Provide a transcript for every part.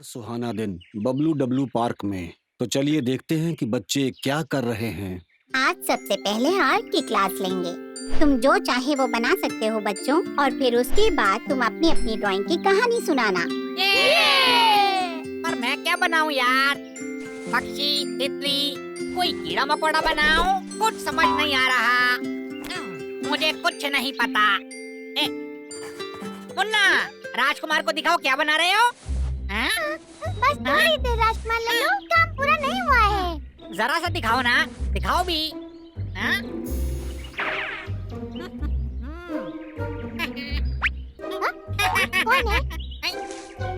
सुहाना दिन Bablu W park में। तो चलिए देखते हैं कि बच्चे क्या कर रहे हैं। आज सबसे पहले आर्ट की क्लास लेंगे। तुम जो चाहे वो बना सकते हो बच्चों, और फिर उसके बाद तुम अपनी अपनी ड्राइंग की कहानी सुनाना। पर मैं क्या बनाऊं यार? पक्षी, तितली, कोई कीड़ा मकोड़ा बनाऊं? कुछ समझ नहीं आ रहा। मुझे कुछ नहीं पता। मुन्ना, राजकुमार को दिखाओ क्या बना रहे हो? बस थोड़ी देर राजकुमार लल्लू, काम पूरा नहीं हुआ है। जरा सा दिखाओ ना, दिखाओ भी। कौन है?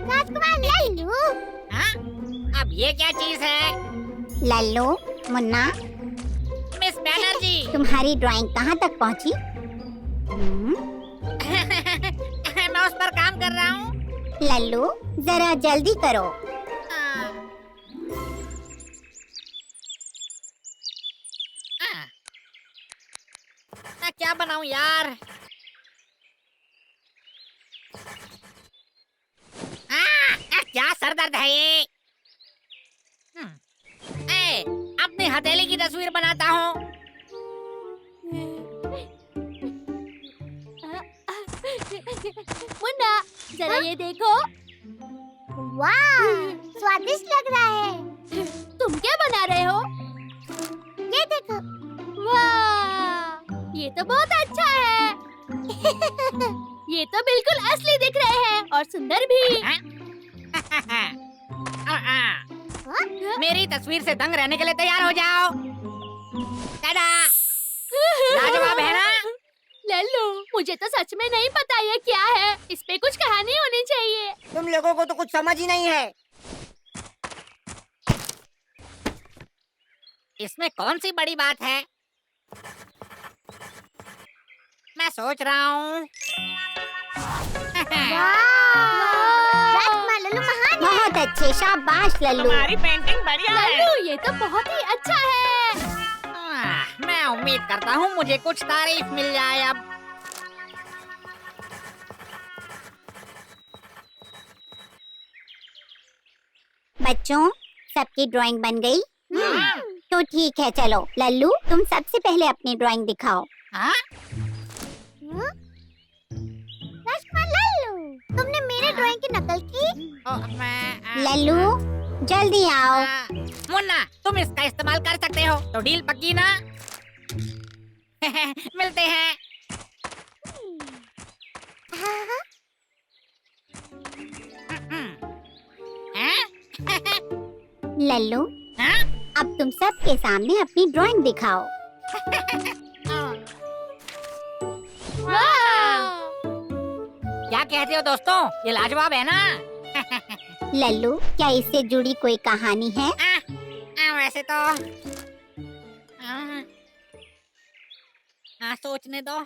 राजकुमार लल्लू। अब ये क्या चीज है? लल्लू, मुन्ना, मिस बैनर्जी। तुम्हारी ड्राइंग कहाँ तक पहुँची? मैं उस पर काम कर रहा हूँ। लल्लू, जरा जल्दी करो। मैं क्या बनाऊं यार? क्या सर दर्द है ये? अपनी हथेली की तस्वीर बनाता हूँ। मुन्ना, जरा ये देखो। वाह, स्वादिष्ट लग रहा है। तुम क्या बना रहे हो? ये देखो। वाह, ये तो बहुत अच्छा है। ये तो बिल्कुल असली दिख रहे हैं और सुंदर भी। मेरी तस्वीर से दंग रहने के लिए तैयार हो जाओ। टाटा। लाजवाब है ना? लल्लू, मुझे तो सच में नहीं पता ये क्या है। इस पे कुछ कहानी होनी चाहिए। तुम लोगों को तो कुछ समझ ही नहीं है। इसमें कौन सी बड़ी बात है? मैं सोच रहा हूँ। राजकुमार लल्लू महान है। बहुत अच्छे, शाबाश लल्लू। तुम्हारी पेंटिंग बढ़िया है। लल्लू, ये तो बहुत ही अच्छा है। मैं उम्मीद करता हूँ मुझे कुछ तारीफ मिल जाए अब। बच्चों, सबकी ड्राइंग बन गई? तो ठीक है, चलो लल्लू, तुम सबसे पहले अपनी ड्राइंग दिखाओ। राजकुमार लल्लू, तुमने मेरे ड्राइंग की नकल की? लल्लू, जल्दी आओ। मुन्ना, तुम इसका इस्तेमाल कर सकते हो, तो डील पक्की ना? मिलते हैं। लल्लू, अब तुम सबके सामने अपनी ड्राइंग दिखाओ। क्या कहते हो दोस्तों? ये लाजवाब है ना? लल्लू, क्या इससे जुड़ी कोई कहानी है? वैसे तो सोचने दो।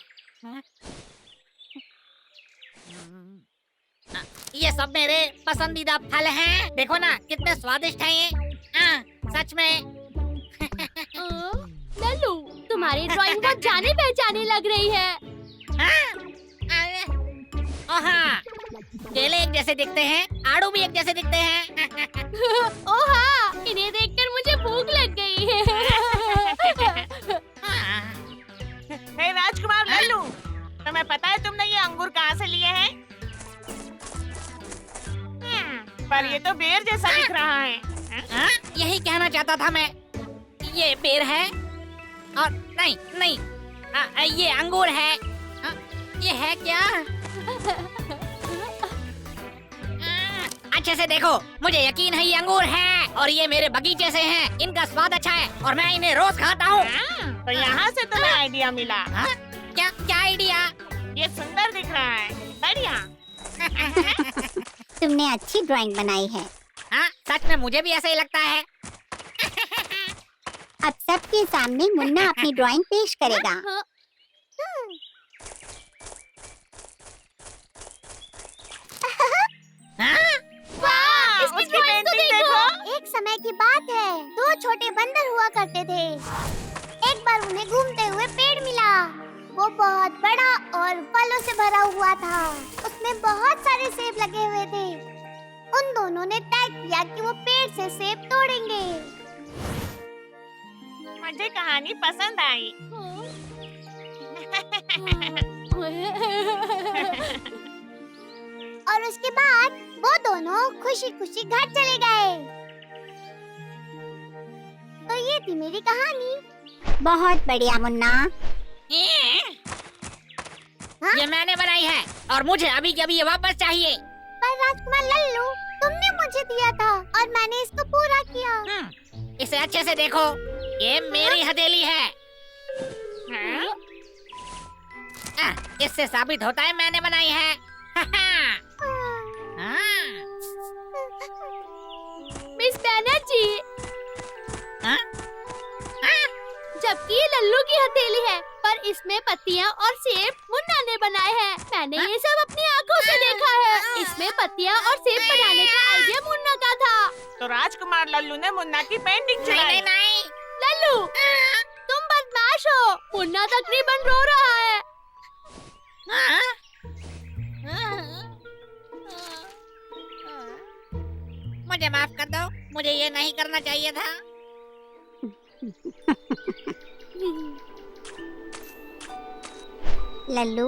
ये सब मेरे पसंदीदा फल हैं। देखो ना कितने स्वादिष्ट हैं ये। सच में। लल्लू, तुम्हारी ड्राइंग बहुत जाने पहचाने लग रही है। केले एक जैसे दिखते हैं, आड़ू भी एक जैसे दिखते हैं। ओहा, इन्हें देखकर मुझे भूख लग गई है। हे राजकुमार लल्लू, तुम्हें पता है तुमने ये अंगूर कहाँ से लिए हैं? पर ये तो बेर जैसा दिख रहा है। यही कहना चाहता था मैं। ये बेर है और नहीं, ये अंगूर है। ये है क्या? अच्छे से देखो, मुझे यकीन है ये अंगूर है और ये मेरे बगीचे से हैं। इनका स्वाद अच्छा है और मैं इन्हें रोज खाता हूँ। तो यहाँ से तुम्हें आइडिया मिला। क्या आइडिया? ये सुंदर दिख रहा है, बढ़िया। तुमने अच्छी ड्राइंग बनाई है। सच में मुझे भी ऐसा ही लगता है। अब सबके सामने मुन्ना अपनी ड्राइंग पेश करेगा। उसकी पेंटिंग देखो। एक समय की बात है, दो छोटे बंदर हुआ करते थे। एक बार उन्हें घूमते हुए पेड़ मिला। वो बहुत बड़ा और फलों से भरा हुआ था। उसमें बहुत सारे सेब लगे हुए थे। उन दोनों ने तय से सेब तोड़ेंगे। मुझे कहानी पसंद आई। और उसके बाद वो दोनों खुशी खुशी घर चले गए। तो ये थी मेरी कहानी। बहुत बढ़िया मुन्ना। हाँ? ये मैंने बनाई है और मुझे अभी के अभी ये वापस चाहिए। पर राजकुमार लल्लू, तुमने मुझे दिया था और मैंने इसको पूरा किया। इसे अच्छे से देखो, ये मेरी हथेली है। इससे साबित होता है मैंने बनाई है। मिस बैनर्जी, जबकि ये लल्लू की हथेली है, पर इसमें पत्तियाँ और सेब मुन्ना ने बनाए हैं। मैंने ये सब अपनी आंखों से देखा है। इसमें पत्तियाँ और सेब बनाने का आइडिया मुन्ना का था। तो राजकुमार लल्लू ने मुन्ना की पेंटिंग नहीं चुराई। नहीं, लल्लू, तुम बदमाश हो। मुन्ना तकरीबन रो रहा है। मुझे माफ कर दो, मुझे ये नहीं करना चाहिए था। लल्लू,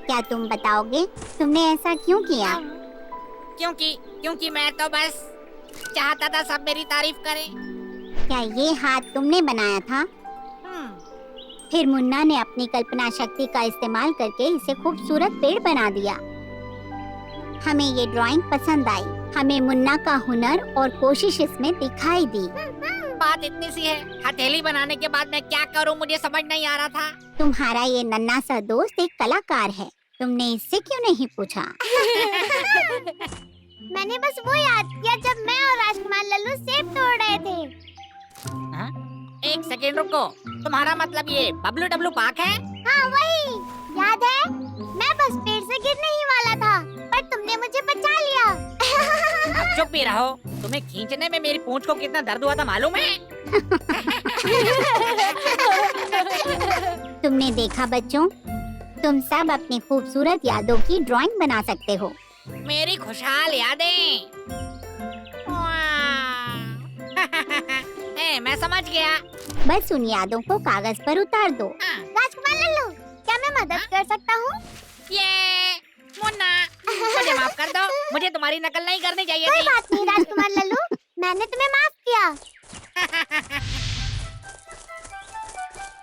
क्या तुम बताओगे तुमने ऐसा क्यों किया? क्योंकि मैं तो बस चाहता था सब मेरी तारीफ करें। क्या ये हाथ तुमने बनाया था? फिर मुन्ना ने अपनी कल्पना शक्ति का इस्तेमाल करके इसे खूबसूरत पेड़ बना दिया। हमें ये ड्राइंग पसंद आई। हमें मुन्ना का हुनर और कोशिश इसमें दिखाई दी। बात इतनी सी है, हथेली बनाने के बाद मैं क्या करूं मुझे समझ नहीं आ रहा था। तुम्हारा ये नन्हा सा दोस्त एक कलाकार है। तुमने इससे क्यों नहीं पूछा? मैंने बस वो याद किया जब मैं और राजकुमार लल्लू सेब तोड़ रहे थे। एक सेकेंड रुको, तुम्हारा मतलब ये बबलू डब्लू पार्क है? हाँ वही, याद है? मैं बस पेड़ से गिरने ही वाला था, पर तुमने मुझे बचा लिया। अब चुप ही रहो। तुम्हें खींचने में मेरी पूंछ को कितना दर्द हुआ था मालूम है? तुमने देखा बच्चों, तुम सब अपनी खूबसूरत यादों की ड्राइंग बना सकते हो। मेरी खुशहाल यादें। मैं समझ गया। बस उन यादों को कागज पर उतार दो। राजकुमार लल्लू, क्या मैं मदद कर सकता हूँ? ये मुन्ना, मुझे माफ कर दो। मुझे तुम्हारी नकल नहीं करनी चाहिए कोई थी। बात नहीं राजकुमार लल्लू, मैंने तुम्हें माफ किया।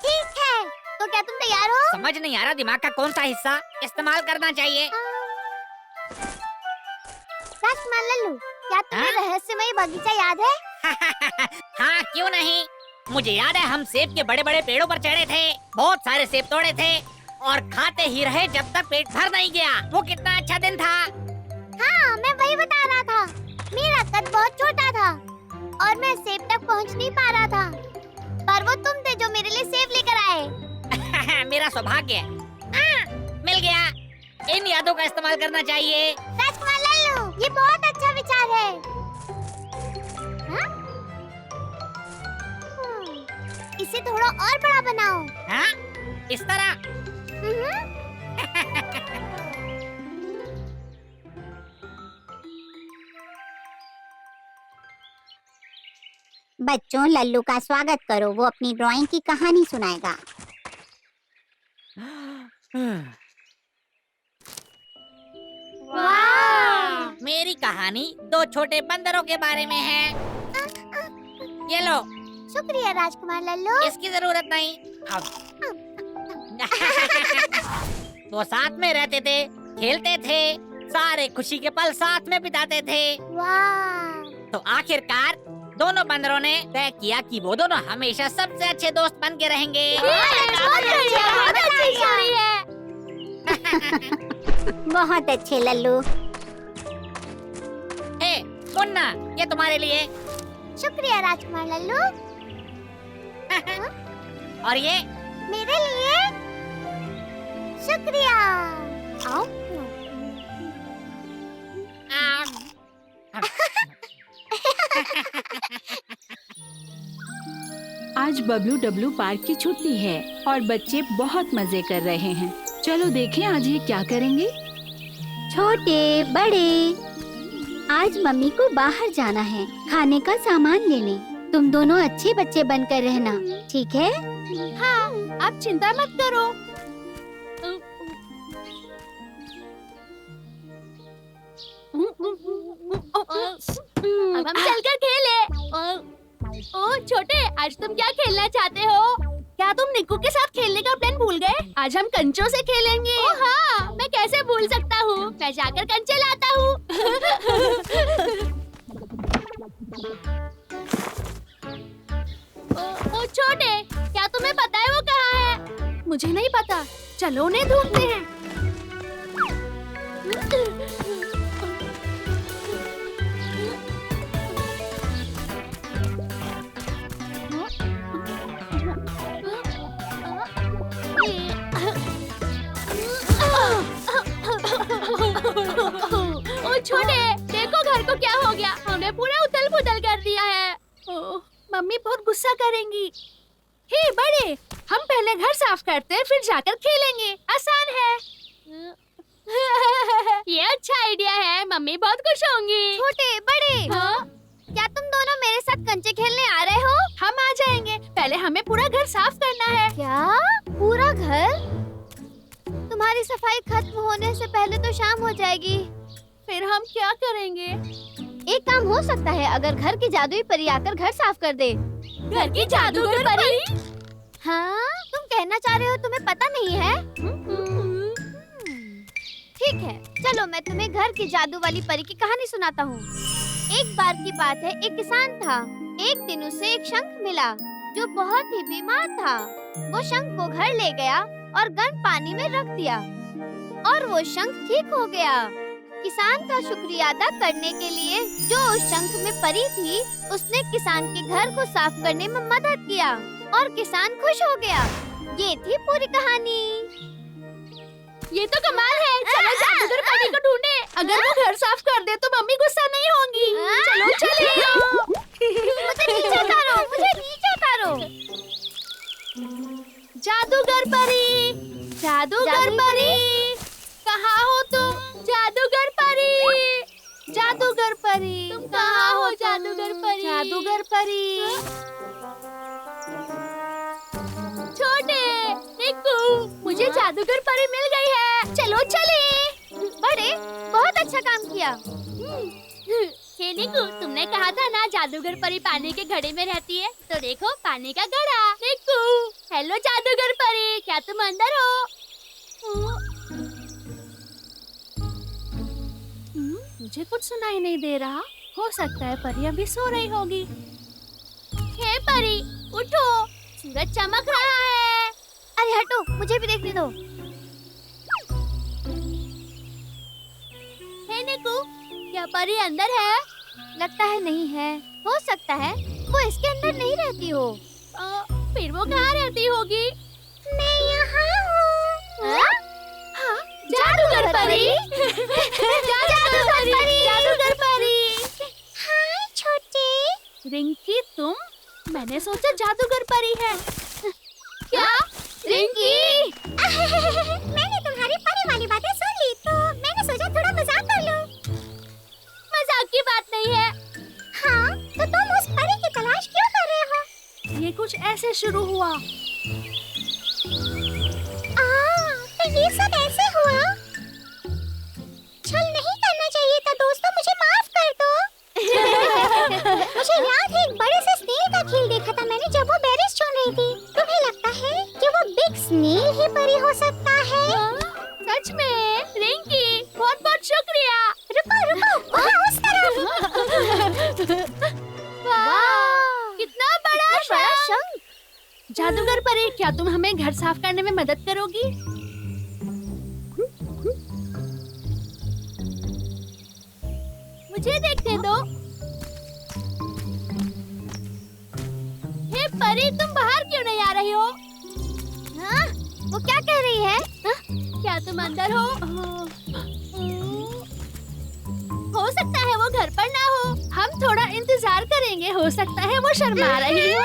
ठीक है, तो क्या तुम तैयार हो? समझ नहीं आ रहा दिमाग का कौन सा हिस्सा इस्तेमाल करना चाहिए। राजकुमार लल्लू, क्या तुम्हें रहस्यमय बगीचा याद है? हाँ, क्यों नहीं। मुझे याद है हम सेब के बड़े बड़े पेड़ों पर चढ़े थे, बहुत सारे सेब तोड़े थे और खाते ही रहे जब तक पेट भर नहीं गया। वो कितना अच्छा दिन था। हाँ, मैं वही बता रहा था। मेरा कद बहुत छोटा था और मैं सेब तक पहुंच नहीं पा रहा था, पर वो तुम थे जो मेरे लिए सेब लेकर आए। मेरा सौभाग्य। मिल गया। इन यादों का इस्तेमाल करना चाहिए। राजकुमार लल्लू, ये बहुत अच्छा विचार है। हाँ? इसे थोड़ा और बड़ा बनाओ। हाँ? इस तरह। बच्चों, लल्लू का स्वागत करो। वो अपनी ड्राइंग की कहानी सुनाएगा। वाह! मेरी कहानी दो छोटे बंदरों के बारे में है। ये लो। शुक्रिया राजकुमार लल्लू। इसकी जरूरत नहीं। वो साथ में रहते थे, खेलते थे, सारे खुशी के पल साथ में बिताते थे। वाह! तो आखिरकार दोनों बंदरों ने तय किया कि वो दोनों हमेशा सबसे अच्छे दोस्त बन के रहेंगे। बहुत अच्छे लल्लू। हे मुन्ना, ये तुम्हारे लिए। शुक्रिया राजकुमार लल्लू। और ये मेरे लिए। शुक्रिया। आओ। आज बबलू डब्लू पार्क की छुट्टी है और बच्चे बहुत मजे कर रहे हैं। चलो देखें आज ये क्या करेंगे। छोटे बड़े आज मम्मी को बाहर जाना है खाने का सामान लेने। तुम दोनों अच्छे बच्चे बनकर रहना, ठीक है? हाँ, आप चिंता मत करो। अब हम चलकर खेले। ओ छोटे, आज तुम क्या खेलना चाहते हो? क्या तुम निक्कू के साथ खेलने का प्लान भूल गए? आज हम कंचों से खेलेंगे। ओ हाँ, मैं कैसे भूल सकता हूँ। मैं जाकर कंचे लाता हूँ। ओ छोटे, क्या तुम्हें पता है वो कहाँ है? मुझे नहीं पता। चलो उन्हें ढूंढते हैं। ओ छोटे, देखो घर को क्या हो गया। हमने पूरा उथल पुथल कर दिया है। ओह, मम्मी बहुत गुस्सा करेंगी। हे बड़े, हम पहले घर साफ करते हैं, फिर जाकर खेलेंगे। आसान है। ये अच्छा आइडिया है। मम्मी बहुत खुश होंगी। छोटे बड़े, हाँ? क्या तुम दोनों मेरे साथ कंचे खेलने आ रहे हो? हम आ जाएंगे। पहले हमें पूरा घर साफ करना है। क्या पूरा घर? तुम्हारी सफाई खत्म होने से पहले तो शाम हो जाएगी। फिर हम क्या करेंगे? एक काम हो सकता है, अगर घर की जादुई परी आकर घर साफ कर दे। घर की जादूगर परी? हाँ, तुम कहना चाह रहे हो तुम्हें पता नहीं है? ठीक है, चलो मैं तुम्हें घर की जादू वाली परी की कहानी सुनाता हूँ। एक बार की बात है, एक किसान था। एक दिन उसे एक शंख मिला जो बहुत ही बीमार था। वो शंख को घर ले गया और गर्म पानी में रख दिया और वो शंख ठीक हो गया। किसान का शुक्रिया अदा करने के लिए जो उस शंख में परी थी, उसने किसान के घर को साफ करने में मदद किया और किसान खुश हो गया। ये थी पूरी कहानी। ये तो कमाल है। चलो जादूगर परी को ढूंढे। अगर वो घर साफ कर दे तो मम्मी गुस्सा नहीं होंगी। चलो चले। मुझे नीचे उतारो, मुझे नीचे उतारो। जादूगर परी, जादूगर परी, कहाँ हो तुम? जादूगर परी, जादूगर परी, तुम कहाँ हो? जादूगर परी, जादूगर परी। छोटे, निक्कू, मुझे जादूगर परी मिल गई है। चलो चले। बड़े, बहुत अच्छा काम किया। हे निक्कू, तुमने कहा था ना जादूगर परी पानी के घड़े में रहती है, तो देखो पानी का घड़ा। निक्कू, हेलो जादूगर परी, क्या तुम अंदर हो? मुझे कुछ सुनाई नहीं दे रहा। हो सकता है परी अभी सो रही होगी। हे परी, उठो, सूरज चमक रहा है। अरे हटो, मुझे भी देखने दो। हे निक्कू, क्या परी अंदर है? लगता है नहीं है। हो सकता है वो इसके अंदर नहीं रहती हो। फिर वो कहाँ रहती होगी? मैं यहाँ हूँ। हाँ, जादूगर परी। जादूगर परी, जादूगर परी। हाय छोटे। रिंकी तुम? मैंने सोचा जादूगर परी है। क्या? रिंकी? मैंने तुम्हारी परी वाली बातें सुन ली, तो मैंने सोचा थोड़ा मजाक कर लूं। मजाक की बात नहीं है। हाँ, तो तुम उस परी की तलाश क्यों कर रहे हो? ये कुछ ऐसे शुरू हुआ। तो ये सब ऐसे हुआ? छल नहीं करना चाहिए था दोस्तों, मुझे माफ कर दो। मुझे याद है एक बड़े से स्नेल का खेल देखा था मैंने जब वो बेरीज चुन रही थी। तुम्हें लगता है कि वो बिग स्नेल ही परी हो सकता है? सच में? रिंकी, बहुत बहुत शुक्रिया। रुको रुको, वहाँ उस तरफ। वाह, कितना बड़ा शंख। शंख। जादूगर परी, क्या तुम हमें घर साफ करने में मदद करोगी? मुझे देखने दो। हे परी, तुम बाहर क्यों नहीं आ रही हो? हाँ, वो क्या कह रही है? क्या तुम अंदर हो? हो सकता है वो घर पर ना हो। हम थोड़ा इंतजार करेंगे, हो सकता है वो शर्मा रही हो।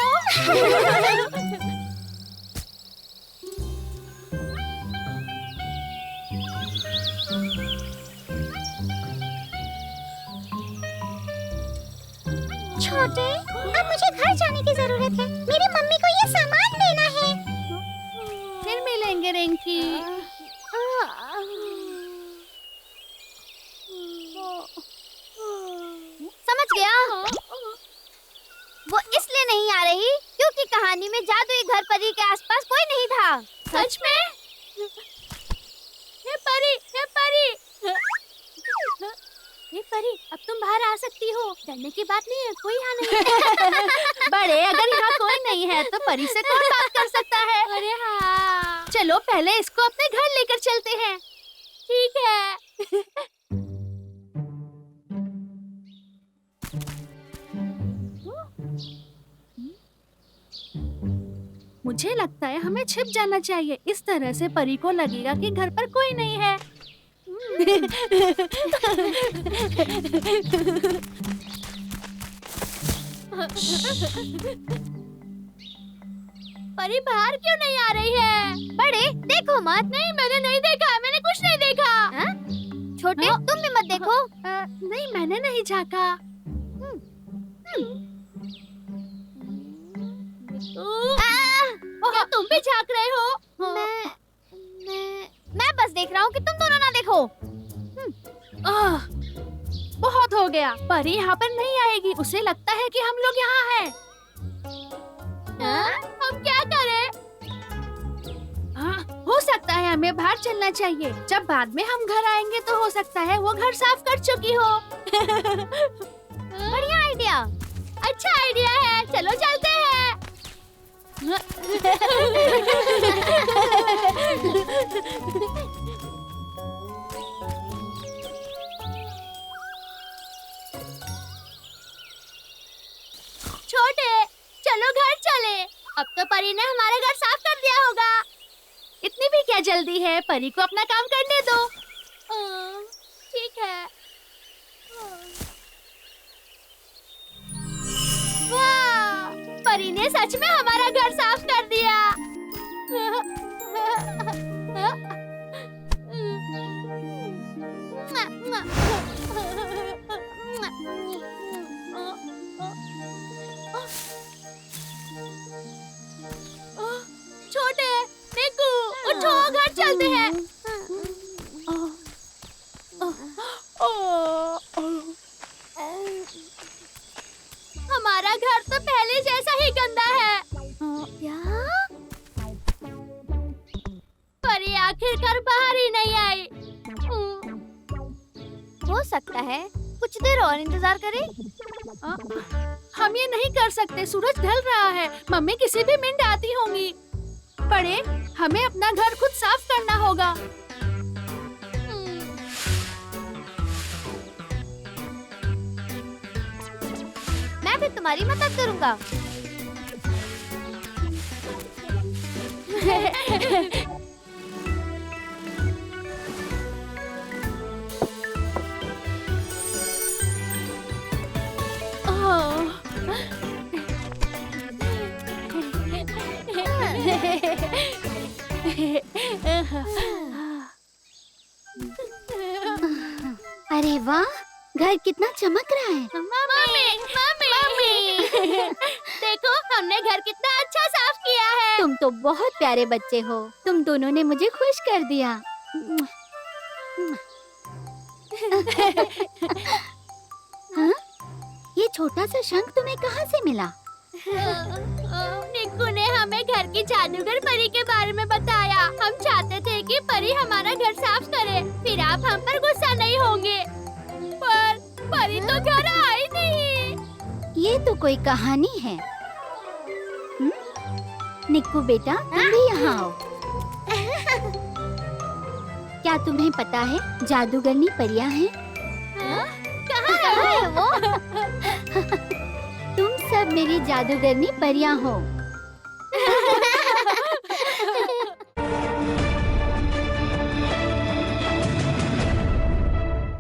छोटे, अब मुझे घर जाने की जरूरत है। मेरी मम्मी को ये सामान देना है। फिर मिलेंगे रिंकी। समझ गया। वो इसलिए नहीं आ रही क्योंकि कहानी में जादुई घर परी के आसपास कोई नहीं था। सच में? हे परी, हे परी, हे परी, अब तुम बाहर आ सकती हो। डरने की बात नहीं है, कोई यहाँ नहीं है। बड़े, अगर यहाँ कोई नहीं है तो परी से कौन बात कर सकता है? अरे हाँ। चलो पहले इसको अपने घर लेकर चलते हैं। ठीक है। मुझे लगता है हमें छिप जाना चाहिए। इस तरह से परी को लगेगा कि घर पर कोई नहीं है। परी बाहर क्यों नहीं आ रही है? बड़े, देखो मत। नहीं, मैंने नहीं देखा, मैंने कुछ नहीं देखा। छोटे, तुम भी मत देखो। नहीं, मैंने नहीं झांका। क्या तुम भी झांक रहे हो? मैं बस देख रहा हूँ कि तुम दोनों ना देखो। बहुत हो गया। परी यहाँ पर नहीं आएगी। उसे लगता है कि हम लोग यहाँ हैं। हम क्या करें? हो सकता है हमें बाहर चलना चाहिए। जब बाद में हम घर आएंगे तो हो सकता है वो घर साफ कर चुकी हो। बढ़िया आइडिया। अच्छा आइडिया है, चलो चलते हैं। छोटे, चलो घर चले। अब तो परी ने हमारा घर साफ कर दिया होगा। इतनी भी क्या जल्दी है, परी को अपना काम करने दो। ठीक है। वाह, परी ने सच में हमारा घर साफ कर दिया। छोटे, निकू, उठो, घर चलते हैं। हमारा घर तो पहले जैसा ही गंदा है। क्या? परी आखिरकार बाहर ही नहीं आई। हो सकता है कुछ देर और इंतजार करें। हम ये नहीं कर सकते, सूरज ढल रहा है। मम्मी किसी भी मिनट आती होंगी। बड़े, हमें अपना घर खुद साफ करना होगा। मैं भी तुम्हारी मदद करूंगा। अरे वाह, घर कितना चमक रहा है। मम्मी, मम्मी, देखो हमने घर कितना अच्छा साफ किया है। तुम तो बहुत प्यारे बच्चे हो। तुम दोनों ने मुझे खुश कर दिया। हाँ? ये छोटा सा शंख तुम्हें कहाँ से मिला? निक्कू ने हमें घर की जादूगर परी के बारे में बताया। हम चाहते थे कि परी हमारा घर साफ करे, फिर आप हम पर गुस्सा नहीं होंगे। पर परी तो घर आई नहीं। ये तो कोई कहानी है। निक्कू बेटा, तुम भी यहाँ आओ। क्या तुम्हें पता है जादूगरनी परियां हैं? कहाँ है वो? तुम सब मेरी जादूगरनी परियां हो।